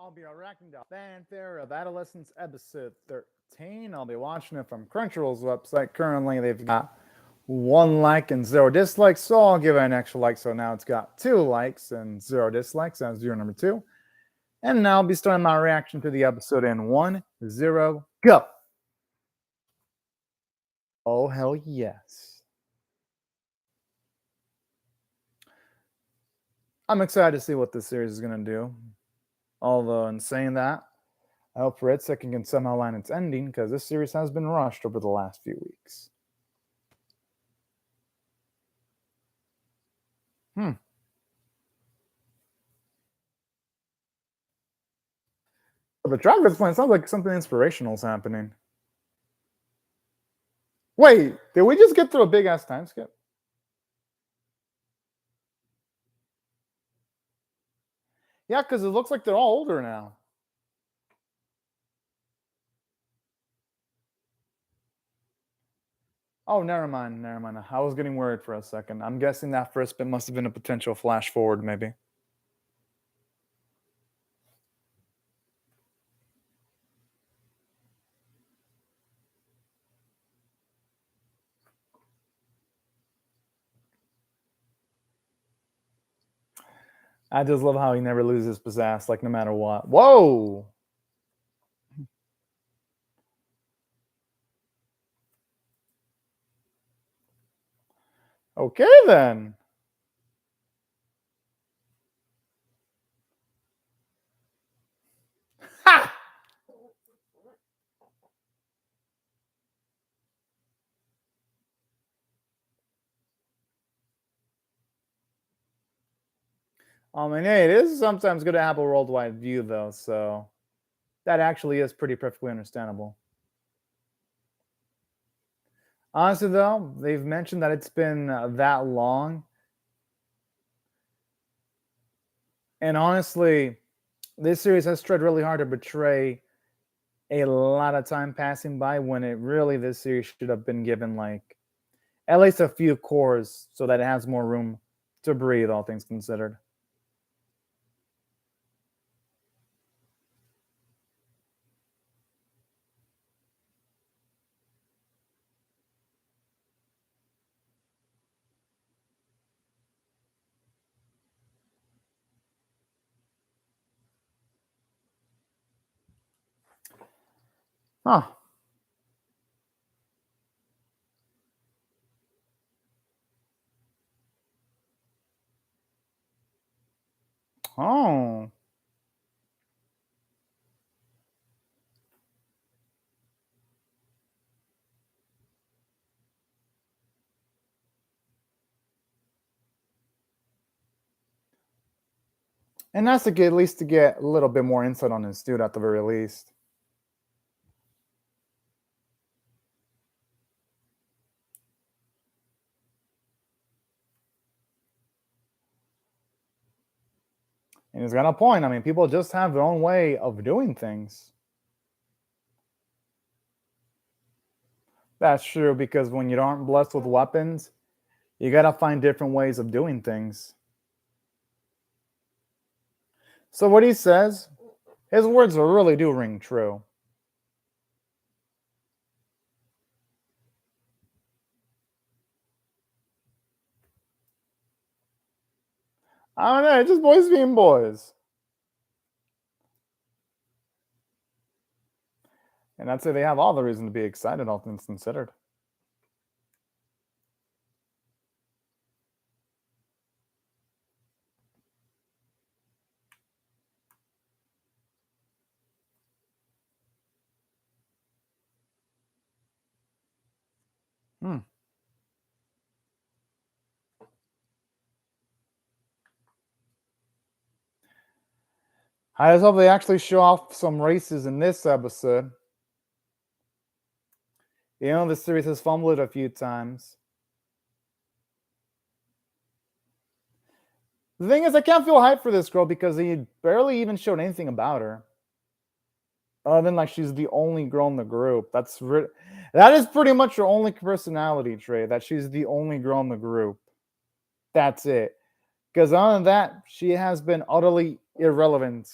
I'll be reacting to Fanfare of Adolescence episode 13. I'll be watching it from Crunchyroll's website. Currently, they've got 1 like and 0 dislikes, so I'll give it an extra like. So now it's got 2 likes and 0 dislikes. That's viewer number 2. And now I'll be starting my reaction to the episode in 1, 0, go. Oh, hell yes. I'm excited to see what this series is going to do. Although, in saying that, I hope for its sake it can somehow line its ending, because this series has been rushed over the last few weeks. The track that's playing sounds like something inspirational is happening. Wait, did we just get through a big-ass time skip? Yeah, because it looks like they're all older now. Oh, never mind. I was getting worried for a second. I'm guessing that first bit must have been a potential flash forward, maybe. I just love how he never loses pizzazz, like no matter what. Whoa! Okay, then. Ha! I mean, hey, it is sometimes good to have a worldwide view, though, so that actually is pretty perfectly understandable. Honestly, though, they've mentioned that it's been that long. And honestly, this series has tried really hard to portray a lot of time passing by when it really, this series should have been given like at least a few cores so that it has more room to breathe, all things considered. Huh. Oh. And that's to get at least to get a little bit more insight on his dude at the very least. And he's got a point. I mean, people just have their own way of doing things. That's true, because when you aren't blessed with weapons, you gotta find different ways of doing things. So what he says, his words really do ring true. I don't know, it's just boys being boys. And I'd say they have all the reason to be excited, all things considered. Hmm. I just hope they actually show off some races in this episode. You know, the series has fumbled a few times. The thing is, I can't feel hyped for this girl because he barely even showed anything about her. Other than like she's the only girl in the group. That is pretty much her only personality trait, that she's the only girl in the group. That's it. Because other than that, she has been utterly irrelevant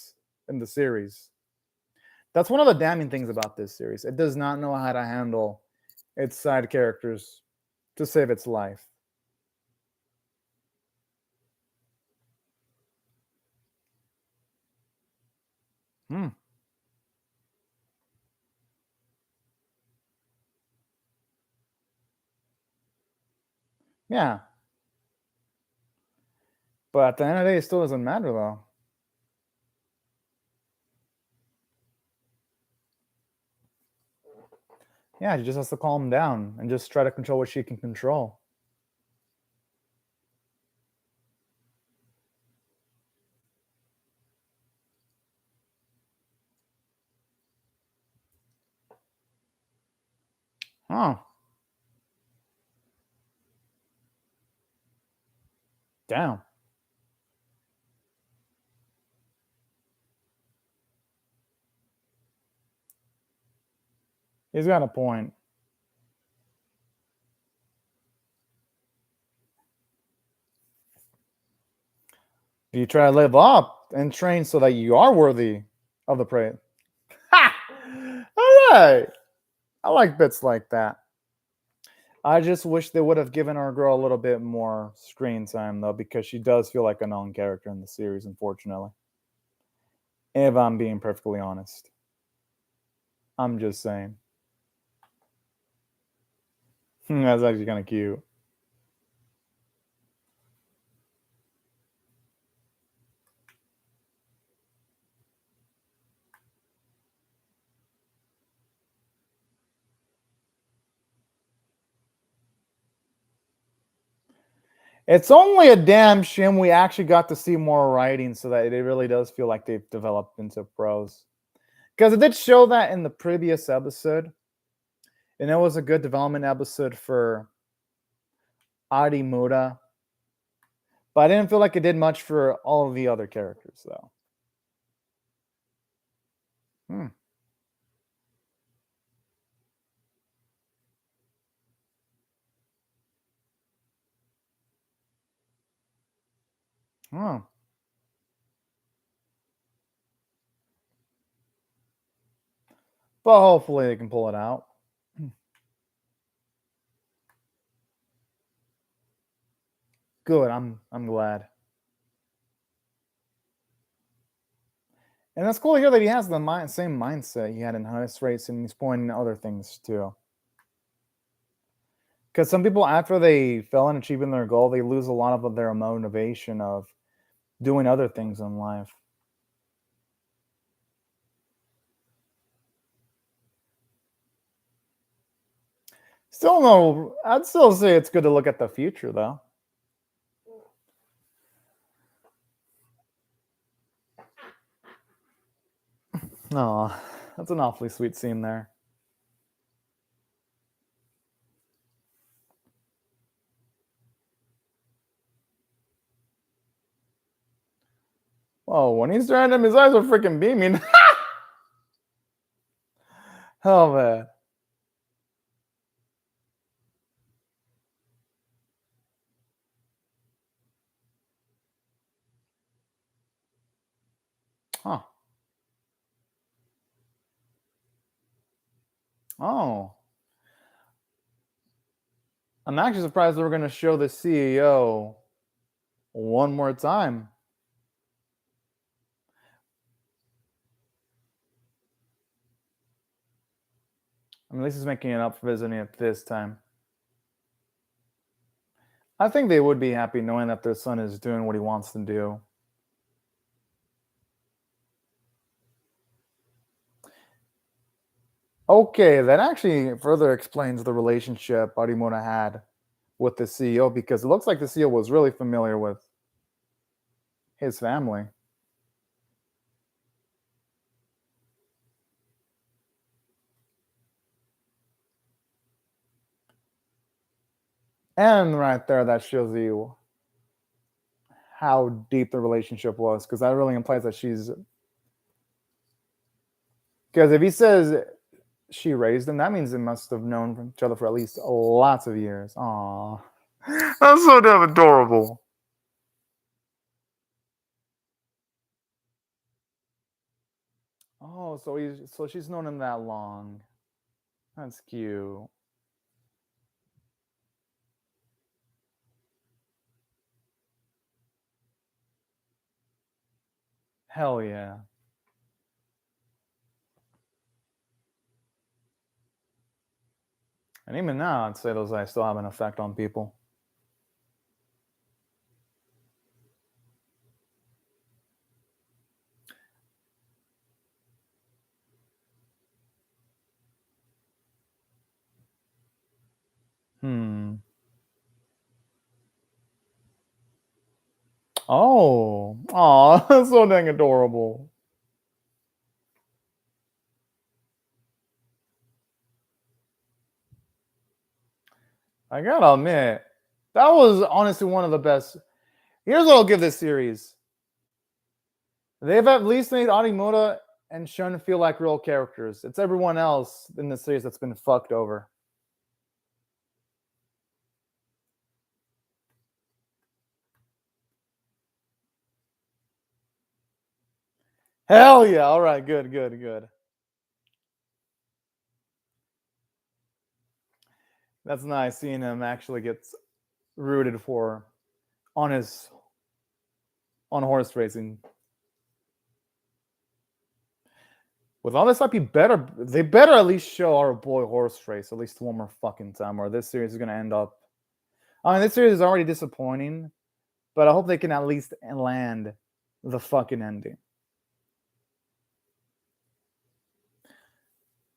in the series. That's one of the damning things about this series. It does not know how to handle its side characters to save its life. Yeah. But at the end of the day, it still doesn't matter, though. Yeah, she just has to calm down and just try to control what she can control. Oh. Damn. He's got a point. You try to live up and train so that you are worthy of the praise. Ha! All right. I like bits like that. I just wish they would have given our girl a little bit more screen time, though, because she does feel like a known character in the series, unfortunately. If I'm being perfectly honest. I'm just saying. That's actually kind of cute. It's only a damn shame we actually got to see more writing so that it really does feel like they've developed into pros. Because it did show that in the previous episode. And it was a good development episode for Arimura. But I didn't feel like it did much for all of the other characters, though. Oh. But hopefully they can pull it out. Good. I'm glad. And that's cool to hear that he has the same mindset he had in House Race, and he's pointing other things too. Because some people, after they fail in achieving their goal, they lose a lot of their motivation of doing other things in life. Still no, I'd still say it's good to look at the future, though. Oh, that's an awfully sweet scene there. Oh, when he's staring at him, his eyes are freaking beaming. Oh, man. Huh. Oh. I'm actually surprised they were going to show the CEO one more time. I mean, at least he's making it up for visiting it this time. I think they would be happy knowing that their son is doing what he wants to do. Okay, that actually further explains the relationship Arimura had with the CEO, because it looks like the CEO was really familiar with his family. And right there, that shows you how deep the relationship was, because that really implies that she's. Because if he says she raised him, that means they must have known each other for at least lots of years. Aww. That's so damn adorable. Oh, so she's known him that long. That's cute. Hell yeah. And even now, I'd say those eyes still have an effect on people. Hmm. Oh. Aw, that's so dang adorable. I gotta admit, that was honestly one of the best. Here's what I'll give this series. They've at least made Arimura and Shun feel like real characters. It's everyone else in the series that's been fucked over. Hell yeah. All right. Good, good, good. That's nice seeing him actually gets rooted for on his on horse racing. With all this up, they better at least show our boy horse race at least one more fucking time, or this series is gonna end up. I mean, this series is already disappointing, but I hope they can at least land the fucking ending.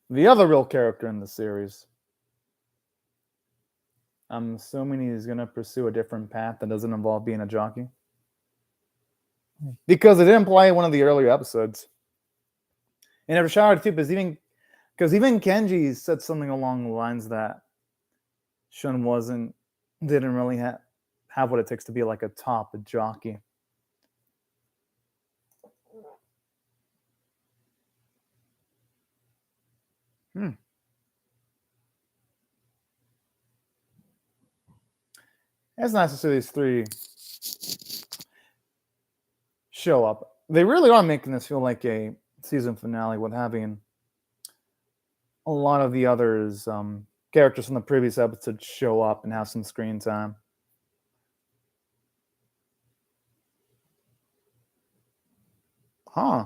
The other real character in the series, I'm assuming he's gonna pursue a different path that doesn't involve being a jockey, because it didn't play one of the earlier episodes. And it showered too, because even Kenji said something along the lines that Shun didn't really have what it takes to be like a top jockey. Hmm. It's nice to see these three show up. They really are making this feel like a season finale with having a lot of the others characters from the previous episode show up and have some screen time. Huh.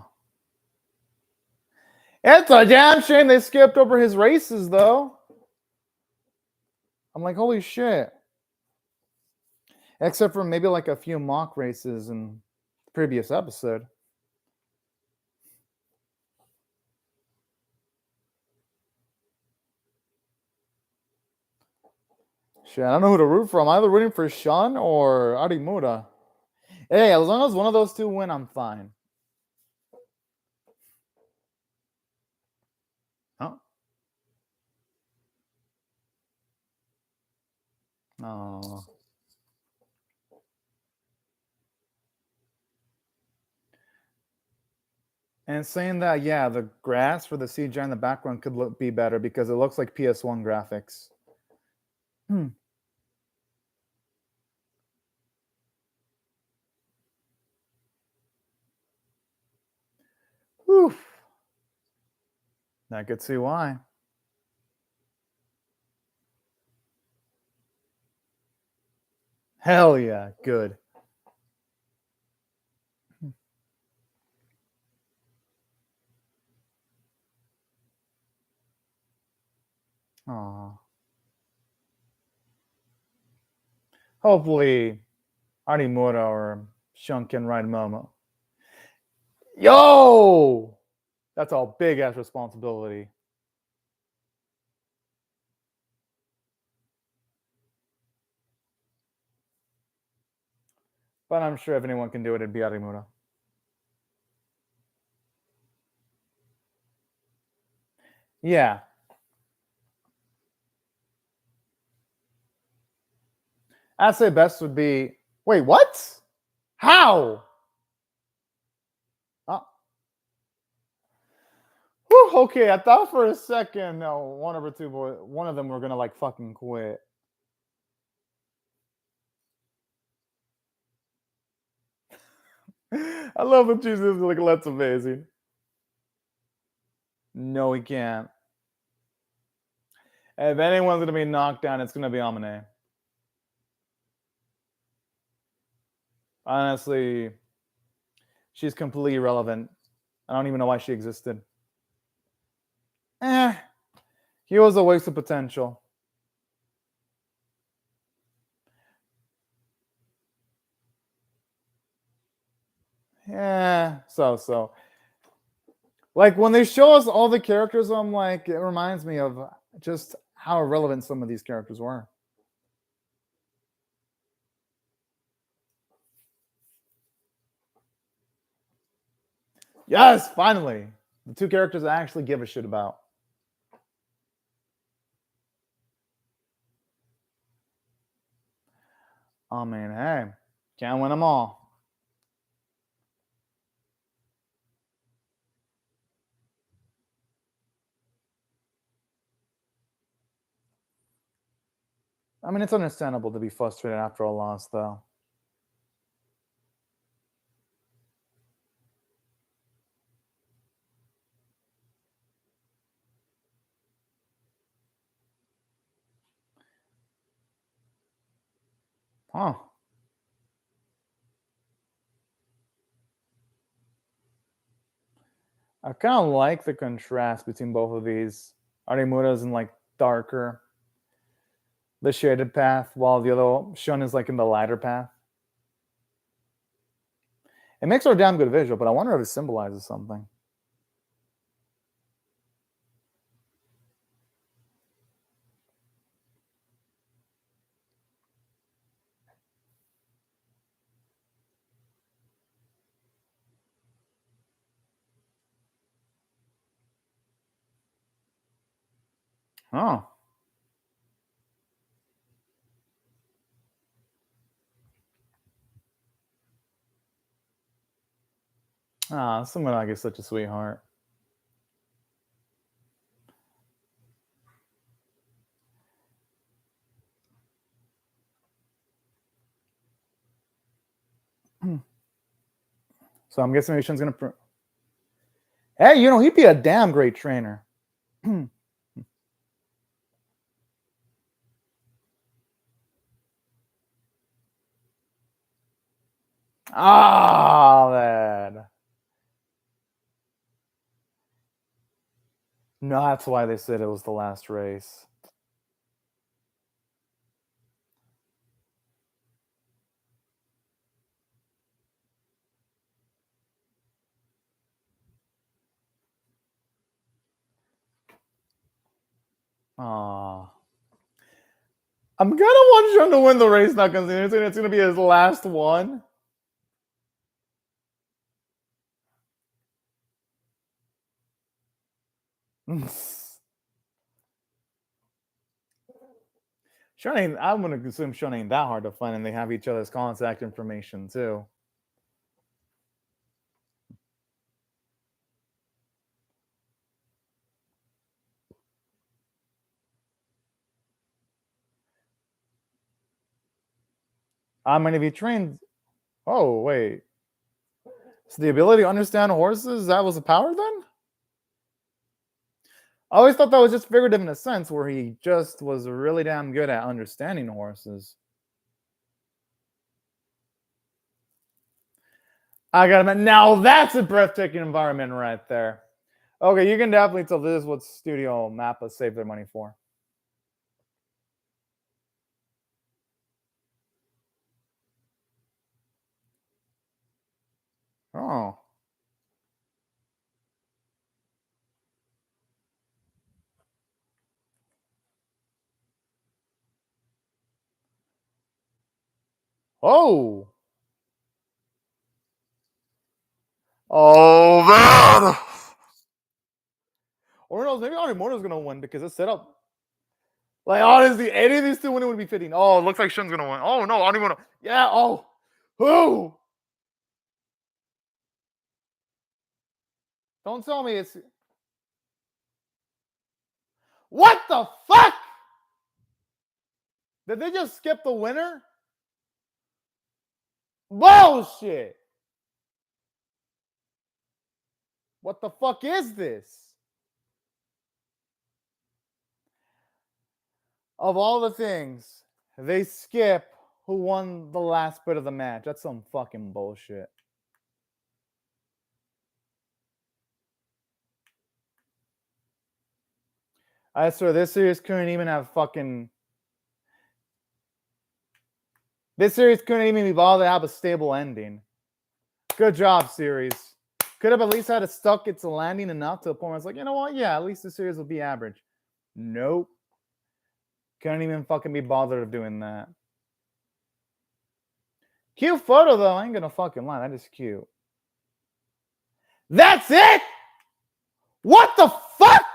It's a damn shame they skipped over his races, though. I'm like, holy shit. Except for maybe like a few mock races in the previous episode. Shit, I don't know who to root for. I'm either rooting for Shun or Arimura. Hey, as long as one of those two win, I'm fine. Huh? Oh. And saying that, yeah, the grass for the CGI in the background could be better because it looks like PS1 graphics. Hmm. Whew. I could see why. Hell yeah, good. Aw. Hopefully, Arimura or Shun can ride Momo. Yo! That's a big ass responsibility. But I'm sure if anyone can do it, it'd be Arimura. Yeah. I'd say best would be. Wait, what? How? Uh, whew, okay, I thought for a second, no, one of them were gonna like fucking quit. I love when Jesus like that's amazing. No, he can't. If anyone's gonna be knocked down, it's gonna be Amane. Honestly, she's completely irrelevant. I don't even know why she existed. He was a waste of potential. Yeah, so. Like when they show us all the characters, I'm like, it reminds me of just how irrelevant some of these characters were. Yes, finally. The two characters I actually give a shit about. Oh man, hey, can't win them all. I mean, it's understandable to be frustrated after a loss, though. Huh. I kind of like the contrast between both of these. Arimura's in like darker, the shaded path, while the other Shun is like in the lighter path. It makes for a damn good visual, but I wonder if it symbolizes something. Oh. Ah, someone like is such a sweetheart. So I'm guessing Shun's gonna. Hey, he'd be a damn great trainer. Ah, man. No, that's why they said it was the last race. Ah. I'm gonna want Shun to win the race now because it's gonna be his last one. Shun ain't. I'm gonna assume Shun ain't that hard to find, and they have each other's contact information too. I mean, if he trained. Oh wait. So the ability to understand horses, that was a power then? I always thought that was just figurative in a sense where he just was really damn good at understanding horses. I gotta admit, now that's a breathtaking environment right there. Okay, you can definitely tell this is what Studio Mappa saved their money for. Oh. Oh. Oh, man. Or knows, maybe Arimoto's gonna win because it's set up. Like, honestly, any of these two winning would be fitting. Oh, it looks like Shun's gonna win. Oh, no, Arimoto. Yeah, oh. Who? Don't tell me it's. What the fuck? Did they just skip the winner? Bullshit. What the fuck is this? of all the things, they skip who won the last bit of the match. That's some fucking bullshit. I swear, this series couldn't even have fucking... This series couldn't even be bothered to have a stable ending. Good job, series. Could have at least had it stuck its landing enough to a point where it's like, you know what? Yeah, at least the series will be average. Nope. Couldn't even fucking be bothered of doing that. Cute photo, though. I ain't gonna fucking lie. That is cute. That's it? What the fuck?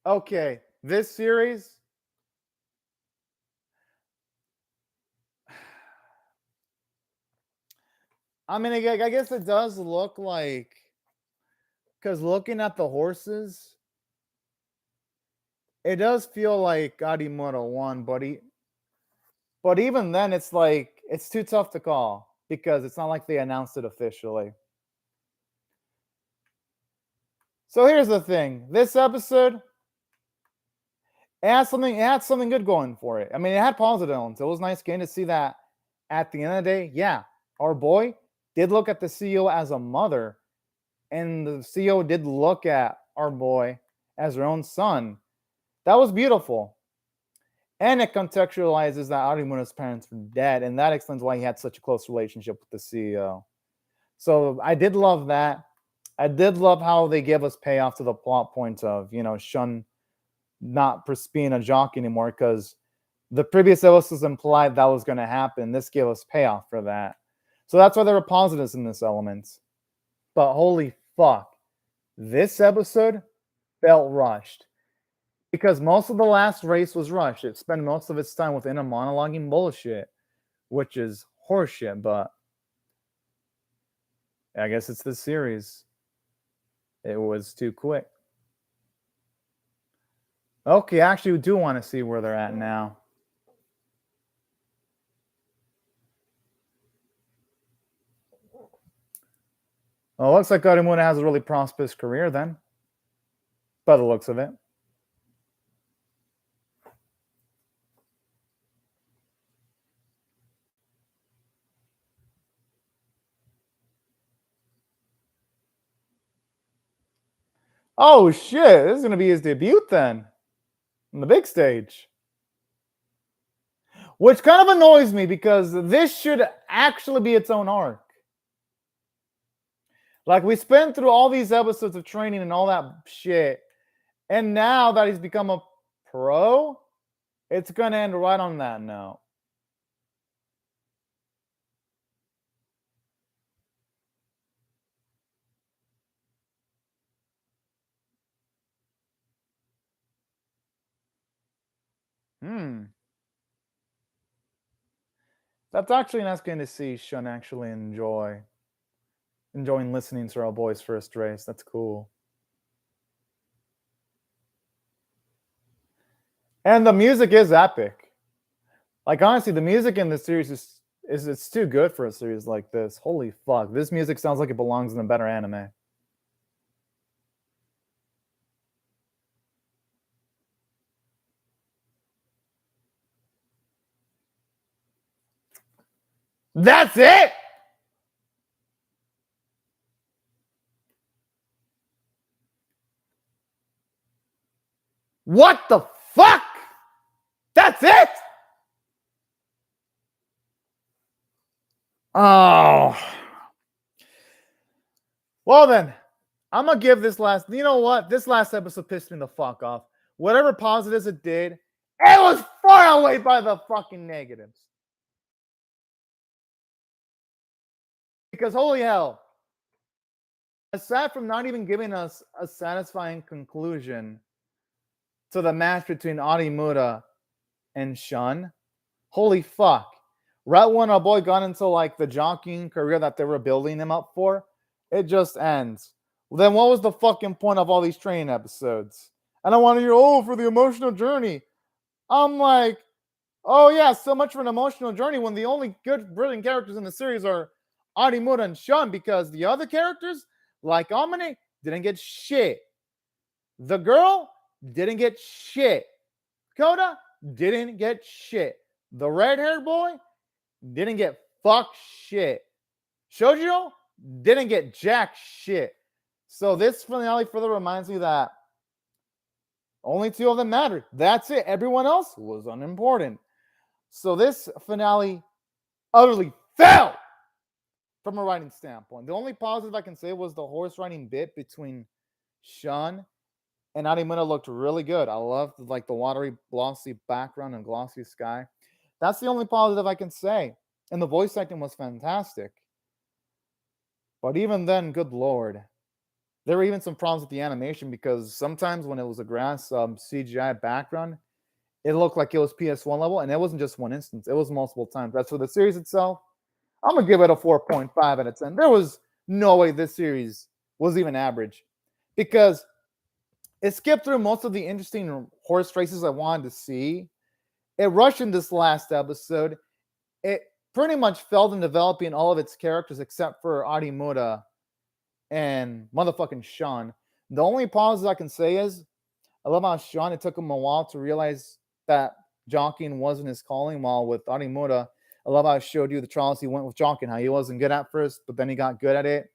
Okay, this series... I mean, I guess it does look like... Because looking at the horses... It does feel like Arimura won, but even then, it's like... It's too tough to call. Because it's not like they announced it officially. So here's the thing. This episode... It had something good going for it. I mean, it had positive elements. It was nice getting to see that at the end of the day. Yeah, our boy did look at the CEO as a mother. And the CEO did look at our boy as her own son. That was beautiful. And it contextualizes that Arimura's parents were dead. And that explains why he had such a close relationship with the CEO. So I did love that. I did love how they gave us payoff to the plot point of, Shun not being a jockey anymore, because the previous episodes implied that was going to happen. This gave us payoff for that. So that's why there were positives in this element. But holy fuck, this episode felt rushed. Because most of the last race was rushed. It spent most of its time with inner monologuing bullshit, which is horseshit, but I guess it's this series. It was too quick. Okay, actually, we do want to see where they're at now. Well, it looks like Arimura has a really prosperous career then. By the looks of it. Oh, shit. This is going to be his debut then. On the big stage. Which kind of annoys me because this should actually be its own arc. Like, we spent through all these episodes of training and all that shit. And now that he's become a pro, it's going to end right on that note. That's actually nice getting to see Shun actually enjoying listening to our boy's first race. That's cool. And the music is epic. Like, honestly, the music in this series is it's too good for a series like this. Holy fuck. This music sounds like it belongs in a better anime. That's it? What the fuck? That's it? Oh. Well then, I'm going to give this last... You know what? This last episode pissed me the fuck off. Whatever positives it did, it was far outweighed by the fucking negatives. Because holy hell, aside from not even giving us a satisfying conclusion to the match between Arimura and Shun, holy fuck. Right when our boy got into like the jockeying career that they were building him up for, it just ends. Well, then what was the fucking point of all these training episodes? And I want to hear, for the emotional journey. I'm like, oh yeah, so much for an emotional journey when the only good, brilliant characters in the series are Arimura and Shun, because the other characters, like Amane, didn't get shit. The girl didn't get shit. Kota didn't get shit. The red-haired boy didn't get fuck shit. Shoujo didn't get jack shit. So this finale further reminds me that only two of them mattered. That's it. Everyone else was unimportant. So this finale utterly fell from a writing standpoint. The only positive I can say was the horse riding bit between Shun and Arimura looked really good. I loved like the watery, glossy background and glossy sky. That's the only positive I can say. And the voice acting was fantastic. But even then, good lord, there were even some problems with the animation because sometimes when it was a grass CGI background, it looked like it was PS1 level, and it wasn't just one instance. It was multiple times. As for the series itself, I'm going to give it a 4.5 out of 10. There was no way this series was even average because it skipped through most of the interesting horse races I wanted to see. It rushed in this last episode. It pretty much failed in developing all of its characters except for Arimura and motherfucking Sean. The only positive I can say is I love how Sean, it took him a while to realize that jockeying wasn't his calling, while with Arimura, I love how it showed you the trials he went with jockeying, how he wasn't good at first, but then he got good at it.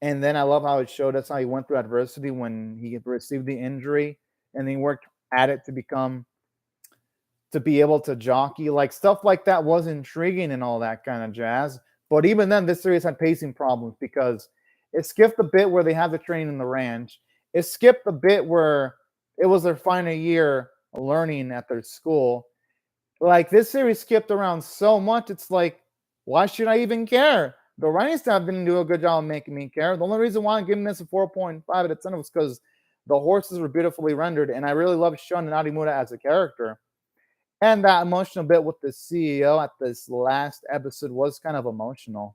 And then I love how it showed us how he went through adversity when he received the injury and he worked at it to be able to jockey. Like stuff like that was intriguing and all that kind of jazz. But even then, this series had pacing problems because it skipped the bit where they had the training in the ranch. It skipped the bit where it was their final year learning at their school. Like this series skipped around so much. It's like, why should I even care? The writing staff didn't do a good job of making me care. The only reason why I'm giving this a 4.5 out of 10 was because the horses were beautifully rendered, and I really loved Shun and Arimura as a character. And that emotional bit with the CEO at this last episode was kind of emotional.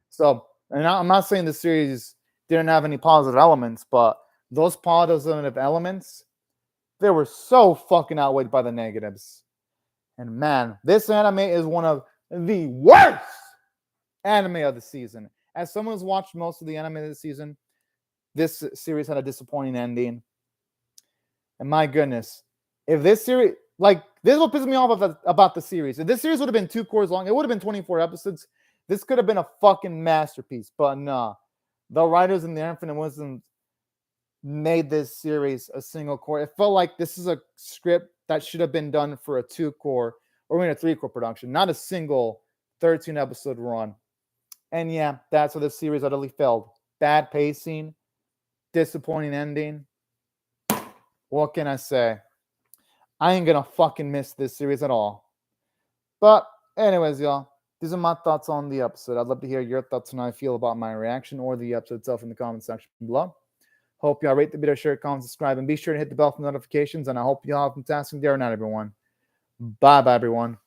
So, and I'm not saying the series didn't have any positive elements, but those positive elements, they were so fucking outweighed by the negatives. And man, this anime is one of the worst anime of the season. As someone who's watched most of the anime this season, this series had a disappointing ending. And my goodness, if this series, like, this is what pisses me off about the series. If this series would have been 2 cours long, it would have been 24 episodes. This could have been a fucking masterpiece. But nah, the writers in the Infinite Wisdom made this series a single core. It felt like this is a script that should have been done for a 2-core or even a 3-core production, not a single 13-episode run. And yeah, that's where the series utterly failed. Bad pacing, disappointing ending. What can I say? I ain't gonna fucking miss this series at all. But anyways, y'all, these are my thoughts on the episode. I'd love to hear your thoughts on how I feel about my reaction or the episode itself in the comment section below. Hope y'all rate the video, share, comment, subscribe, and be sure to hit the bell for notifications. And I hope y'all have a fantastic day or night, everyone. Bye-bye, everyone.